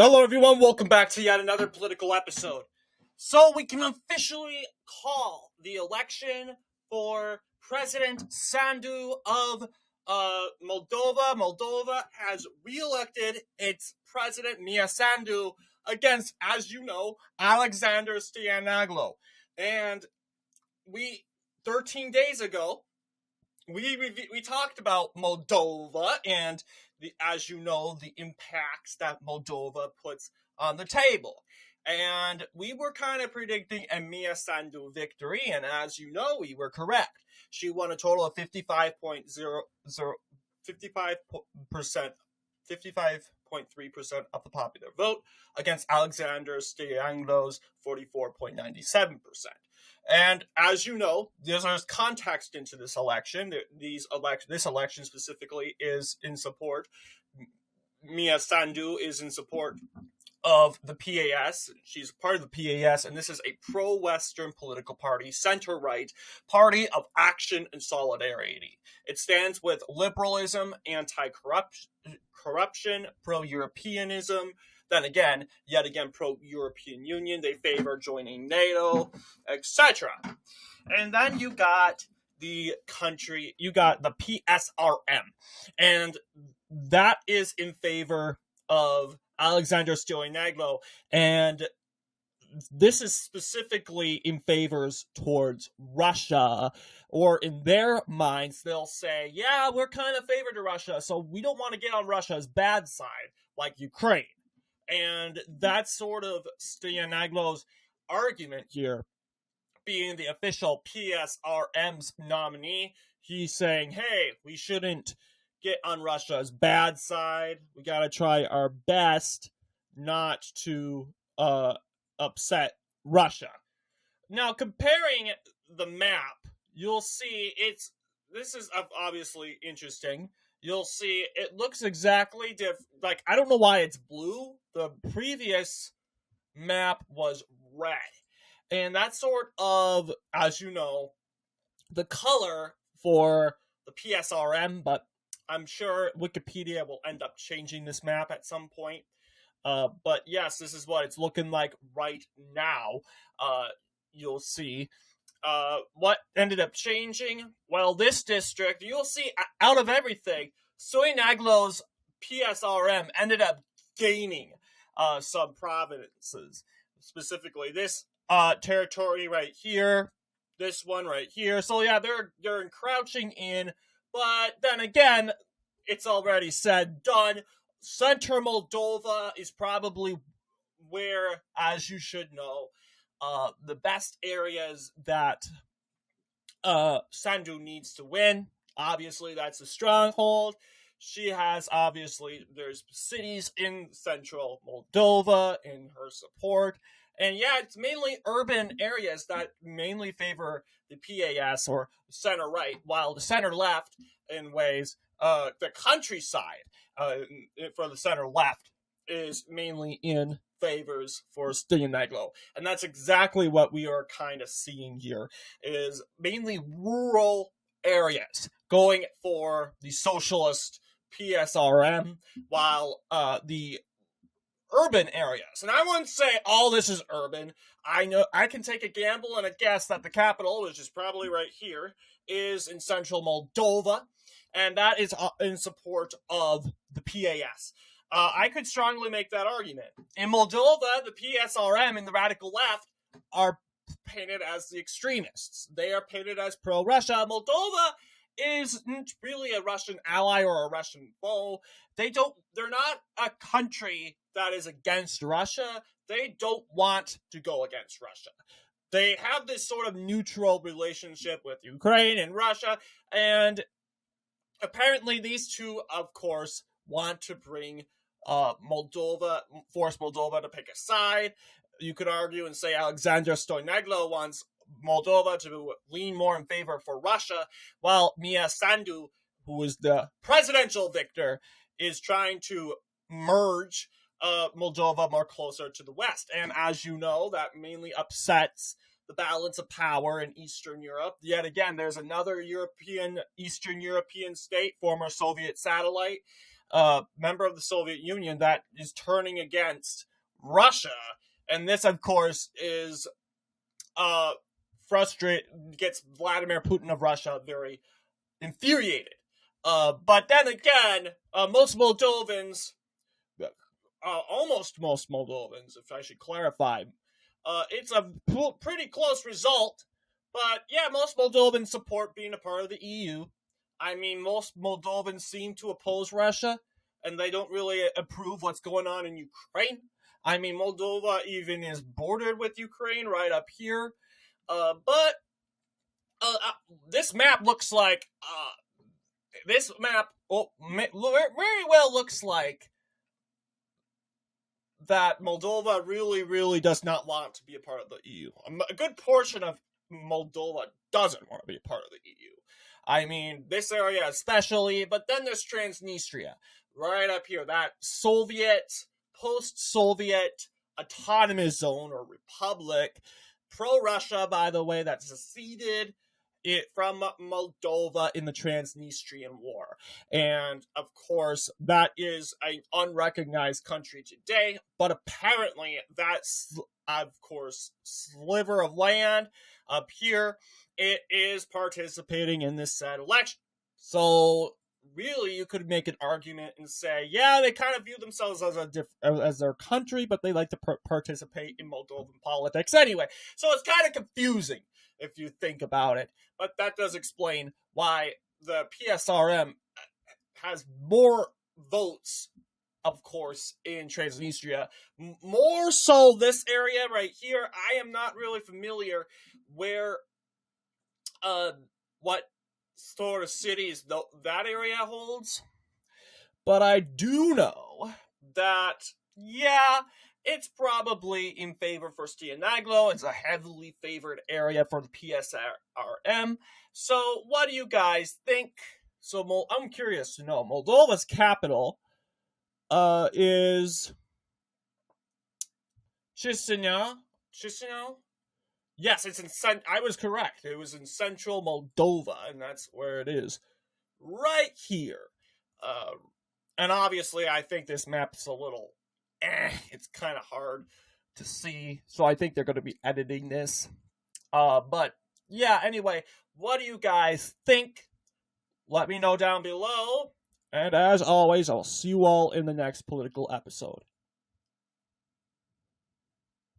Hello everyone, welcome back to yet another political episode. So we can officially call the election for President Sandu of Moldova. Moldova has re-elected its president, Mia Sandu, against, as you know, Alexander Stoyanoglu. And 13 days ago, we talked about Moldova and as you know, the impacts that Moldova puts on the table. And we were kind of predicting a Mia Sandu victory, and as you know, we were correct. She won a total of 55.3% of the popular vote against Alexander Stoyanoglu's 44.97%. And as you know, there's context into this election. This election specifically is in support. Mia Sandu is in support of the PAS. She's part of the PAS, and this is a pro-Western political party, center-right, party of action and solidarity. It stands with liberalism, anti-corruption, pro-Europeanism, then again, yet again, pro-European Union. They favor joining NATO, etc. And then you got the PSRM. And that is in favor of Alexander Stoyanoglu. And this is specifically in favors towards Russia, or in their minds, they'll say, yeah, we're kind of favored to Russia, so we don't want to get on Russia's bad side, like Ukraine. And that's sort of Stoyanoglu's argument here, being the official PSRM's nominee. He's saying, hey, we shouldn't get on Russia's bad side. We got to try our best not to upset Russia. Now, comparing the map, you'll see this is obviously interesting. You'll see it looks exactly different. Like, I don't know why it's blue. The previous map was red. And that's sort of, as you know, the color for the PSRM, but I'm sure Wikipedia will end up changing this map at some point. But yes, this is what it's looking like right now. You'll see. What ended up changing? Well, this district, you'll see out of everything, Stoyanoglu's PSRM ended up gaining some provinces. Specifically, this territory right here, this one right here. So yeah, they're encroaching in, but then again, it's already said, done. Center Moldova is probably where, as you should know, the best areas that Sandu needs to win. Obviously, that's a stronghold. She has, obviously, there's cities in central Moldova in her support. And yeah, it's mainly urban areas that mainly favor the PAS or center-right, while the center-left, in ways, the countryside for the center-left is mainly in favors for Stoyanoglu. And that's exactly what we are kind of seeing here, is mainly rural areas going for the socialist PSRM, while the urban areas, and I wouldn't say all this is urban. I know I can take a gamble and a guess that the capital, which is probably right here, is in central Moldova, and that is in support of the PAS. I could strongly make that argument. In Moldova, the PSRM and the radical left are painted as the extremists. They are painted as pro-Russia. Moldova isn't really a Russian ally or a Russian foe. They're not a country that is against Russia. They don't want to go against Russia. They have this sort of neutral relationship with Ukraine and Russia, and apparently these two, of course, want to bring force Moldova to pick a side. You could argue and say Alexander Stoyanoglu wants Moldova to lean more in favor for Russia, while Mia Sandu, who is the presidential victor, is trying to merge Moldova more closer to the West. And as you know, that mainly upsets the balance of power in Eastern Europe. Yet again, there's another Eastern European state, former Soviet satellite, member of the Soviet Union that is turning against Russia. And this, of course, is gets Vladimir Putin of Russia very infuriated. But then again, most Moldovans, almost most Moldovans, if I should clarify, it's a pretty close result. But yeah, most Moldovans support being a part of the EU. I mean, most Moldovans seem to oppose Russia, and they don't really approve what's going on in Ukraine. I mean, Moldova even is bordered with Ukraine right up here. But this map looks like very well looks like that Moldova really, really does not want to be a part of the EU. A good portion of Moldova doesn't want to be a part of the EU. I mean, this area especially, but then there's Transnistria, right up here, that post-Soviet autonomous zone or republic, pro-Russia, by the way, that seceded from Moldova in the Transnistrian War. And, of course, that is an unrecognized country today, but apparently that's, of course, sliver of land up here, it is participating in this said election. So, really, you could make an argument and say, yeah, they kind of view themselves as their country, but they like to participate in Moldovan politics anyway. So it's kind of confusing if you think about it. But that does explain why the PSRM has more votes, of course, in Transnistria. More so this area right here. I am not really familiar where, what sort of cities that area holds. But I do know that, yeah, it's probably in favor for Stianaglo. It's a heavily favored area for the PSRM. So what do you guys think? So I'm curious to know. Moldova's capital is Chisinau. Chisinau? Yes, it's in I was correct. It was in central Moldova, and that's where it is. Right here. And obviously, I think this map's a little it's kind of hard to see. So I think they're going to be editing this. But yeah, anyway, what do you guys think? Let me know down below. And as always, I'll see you all in the next political episode.